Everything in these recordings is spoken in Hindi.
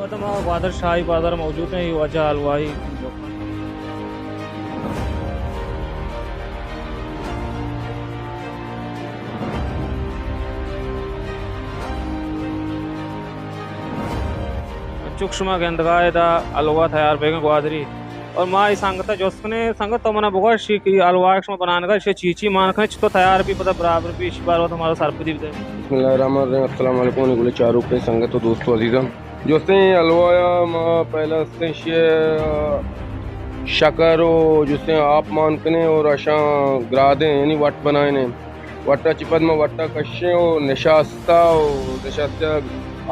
तो ग्वादर शाही बाजार मौजूद है, वजह हलवाई चुक्षमा गेंदगाय दा अलवा तैयार बेगन ग्वादरी और माँ इस संगत जोस्कने संगत तो मना बहुत शी की अलवा एक्स में बनाने का इसे चीची मान खने तो तैयार भी पता बराबर भी इस बार वो हमारा सरपदी भी बिस्मिल्लाहिर्रहमानिर्रहीम अस्सलाम वालेकुम निकुले चारों पे संगत तो दोस्तों अजीज़म जोस्ते अलवाया माँ पहला से शकर जोस्ते आप मान कने और अशा ग्रादे यानी वट बनाए ने वट्टा चिपद में वट्टा कशे और निशास्ता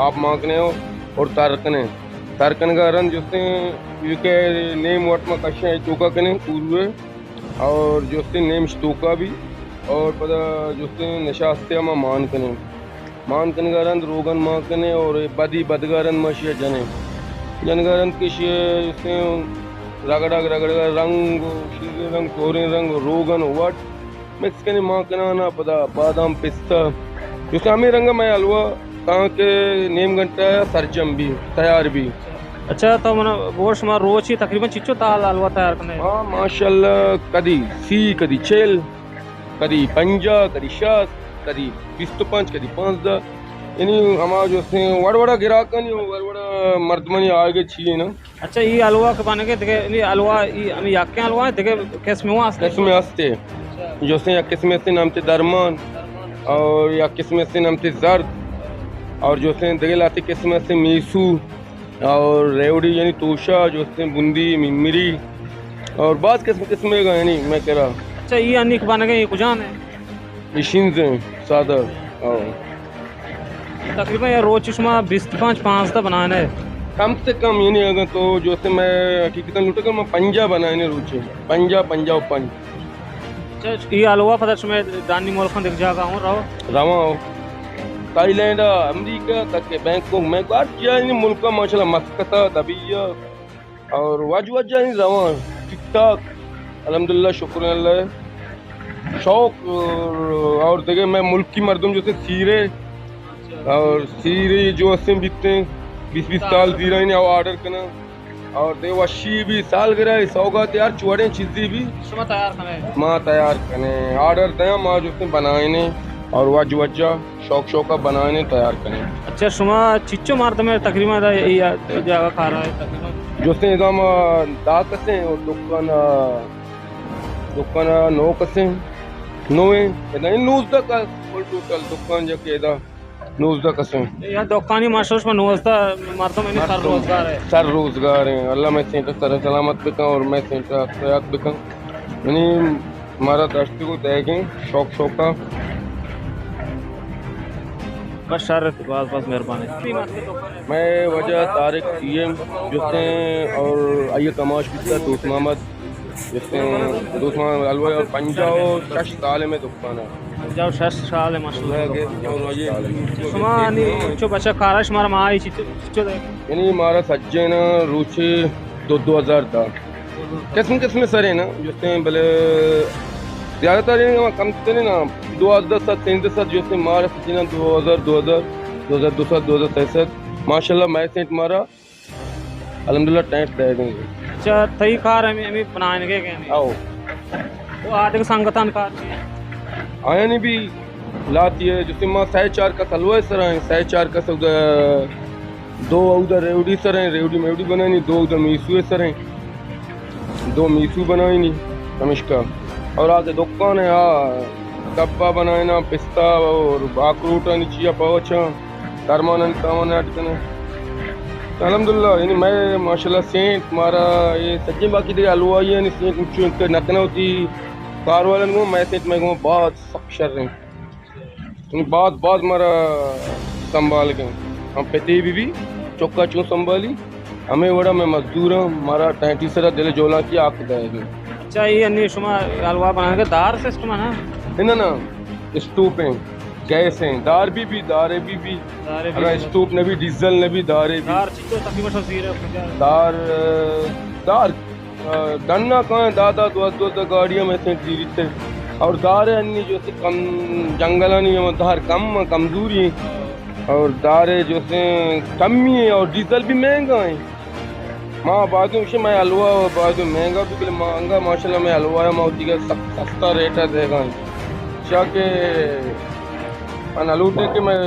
आप मांगने हो और तारकन का रन जोस्ते यूके नेम वट में कशे चौका कने पूर्वे और जोस्ते नेम स्टोका भी और पता जोस्ते निशास्ते में मान कने का रन रोगन मां कने और बदी बदगारन मशिया जने जनगारन के जोस्ते रगड़ा रंग शीरे रंग तोरे रंग रोगन वट मिक्स कने मां कना ना पता बादाम पिस्ता जोस्ते हमें रंग में हलवा कहाँ के नेम घंटा सरजम भी तैयार भी। अच्छा तो मना गोश मार रोज ही तकरीबन चिच्चो ताल अलवा तैयार करने हाँ माशाल्लाह कदी सी कदी चेल कदी पंजा कदी शास कदी 25 कदी 5 यानी हमारा जो से वड़ा गिराक नहीं वड़ा मर्दमनी आगे छिए ना। अच्छा ये अलवा के बने के देखे ये अलवा ये हम याके अलवा है देखे किस्म हस्ते जो से या किस्म से नाम थे दरमान और या किस्म से नाम थे जर्द और जो से देखे लाते किस्म से मीसू और रेवड़ी यानी तोशा जो से बूंदी मिमरी और बात किस्म का यानी मैं कह रहा। अच्छा ये अन्नी के बने के ये कुजान है मशीन से सादा तकरीबन यार रोज चुष्मा 25 बनाने कम से कम यानी अगर तो जो से मैं हकीकतन लुटे मैं पंजा बनाने रुचि पंजा पंज। अच्छा ये अलवा पता में दानी मुल्क दिख जाएगा हूँ रवा थाईलैंड अमेरिका तक के बैंकॉक में नहीं मुल्क का माशाल्लाह मस्कता दबिया और वाजवाजा नहीं रवा ठीक ठाक अल्हम्दुलिल्लाह शुक्र अल्लाह शौक और देखे मैं मुल्क की मर्दम जो से सीरे और सीरे जो असम बीतते 20 साल जीरा इन्हें ऑर्डर करना और देवाशी भी साल गिरा सौगात यार चुआड़े चीज़ें भी माँ तैयार करने ऑर्डर दें माँ जो से बनाए और वजह शौक का बनाने तैयार करें। अच्छा शुमा चिच्चो मारते में तकरीबन जगह खा रहा है तकरीबन जो से एकदम दा कसे और दुकान 9 कसे 9 है नूज तक फुल टोटल दुकान जो के दा नूज तक कसे यार दुकानी मास्टर्स में नूजता मर्दों में सर रोजगार है अल्लाह मैं सेंटर सर सलामत बिका और मैं सेंटर हयात बिका यानी हमारा दृष्टि को देखें शौक का बस शरत बस मेहरबानी। मैं वजह तारिक सीएम जिसने और आइए कमाश बिस्तर दोस्त मोहम्मद जिसने दोस्त मोहम्मद अलवा और पंजाओ 6 साल में दुकान है पंजाब 6 साल है माशाल्लाह और ये सुमानी जो बच्चा खारश मार माई चिचो यानी हमारा सज्जे ना रूचे 2000 था किस्म सर है ना जिसने भले ज़्यादातर कम से ना 2010 जो से मारा सचिना 2000 माशाल्लाह मैं सेंट मारा अल्हम्दुलिल्लाह टैंट दे देंगे। अच्छा थई कार हमें बनाने के आओ वो आटे संगठन कार आया नहीं भी लाती है जिससे माँ 4.5 का सलवा सर है 4.5 का सब 2 उधर रेवड़ी सर है रेवड़ी मेवड़ी बनाई नहीं 2 उधर मीसू सर है 2 मीसू बनाई नहीं नमस्कार और आगे दुकान है डब्बा बनाए ना पिस्ता और बाकरूट नीचिया पावचा करमान अटकने अल्हम्दुलिल्लाह यानी मैं माशाल्लाह सेंट मारा ये सज्जे बाकी दे हलवा यानी सेंट ऊँचे नकना होती कार वाले को मैं सेंट में बहुत सख्त रहे यानी बहुत मारा संभाल के हम पेते भी चौका चूँ संभाली हमें बड़ा मैं मजदूर हूँ मारा टैंटी सरा दिल जोला की आँख देगी। अच्छा ये अन्य शुमा हलवा बनाने का दार सिस्टम है ना ना स्टोव हैं गैस हैं दार भी अगर स्टोव ने भी डीजल ने भी दार गन्ना कहाँ दादा दो गाड़ियों में से जीवित और दार अन्य जो से कम जंगल नहीं दार कमजोरी और दारे जो से कमी है और डीजल भी महंगा है माँ बाजू से मैं हलवा बाजू महंगा भी महंगा माशाल्लाह मैं हलवा है मोती का सस्ता रेट है देगा चाके मन अलूटे के मैं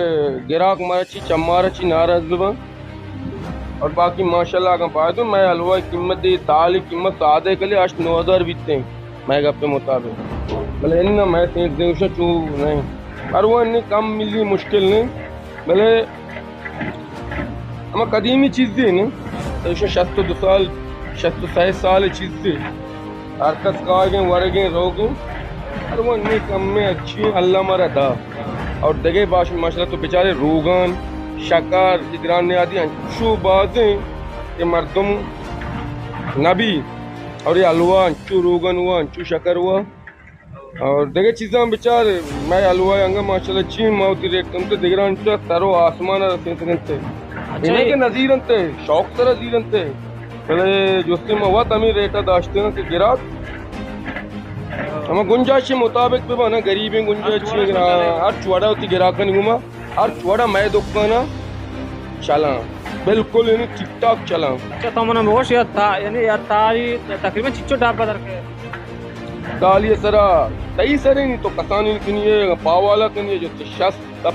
गिराक मारची चम्मारची नाराज बिबा और बाकी माशाल्लाह का बाजू मैं हलवा कीमत दी ताली कीमत आधे के लिए 8-9 हज़ार बीतते महंगा पे मुताबिक भले इन मैं देश चू नहीं और वो इन्नी कम मिली मुश्किल नहीं भले हम कदीमी चीज़ दी ना तो 62 साल 66 साल चीज़ दी हरकत का गए वरगे रोगे और वो इन्नी कम में अच्छी अल्लाह मरा था और दगे बाश माशाल्लाह तो बेचारे रोगन शकार जिगरान ने आदि अंशु बातें ये मर्दम नबी और ये हलवा अंशु रोगन हुआ अंशु शकर हुआ और देखे चीज़ें बेचारे मैं हलवा अंगा माशाल्लाह ची माउती रेट कम तो दिगरान तो तरो आसमान रसे सकते इन्हें के नज़ीरन थे शौक तरह नज़ीरन थे पहले जोस्ती में हुआ तमी रेटा दाश्ते ना कि गिराक हम गुंजाइश के मुताबिक भी बना गरीबी गुंजाइश हर चुवाड़ा होती गिराकन घुमा हर चुवाड़ा मैं दुकाना चला बिल्कुल यानी ठीक ठाक चला अच्छा तो मैंने बहुत याद था यानी याद तारी तकरीबन चिच्चो डाब बदल के ताली सरा तई सरे नहीं तो कसानी कनिए पावाला कनिए जो शस तब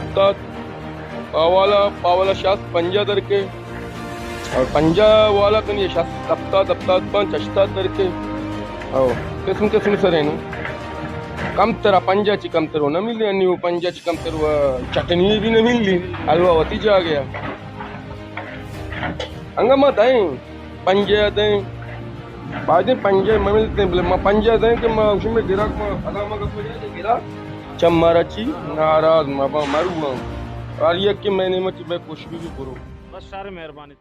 पावाला शस पंजा दर के और पंजा वाला कनिए शस तब पंच अश्ता दर के और किस्म सरे ना कम तरह पंजा ची कम तरह न मिली अन्य पंजा ची कम तरह चटनी भी न मिली हलवा वती जा गया अंगमा दें पंजा दें बाजे पंजे मिलते हैं पंजा दें कि मैं उसमें गिराक में अदा मगर गिरा चम्मारा ची नाराज मारू और ये कि मैंने मची मैं कुछ भी करूँ बस सारे मेहरबानी।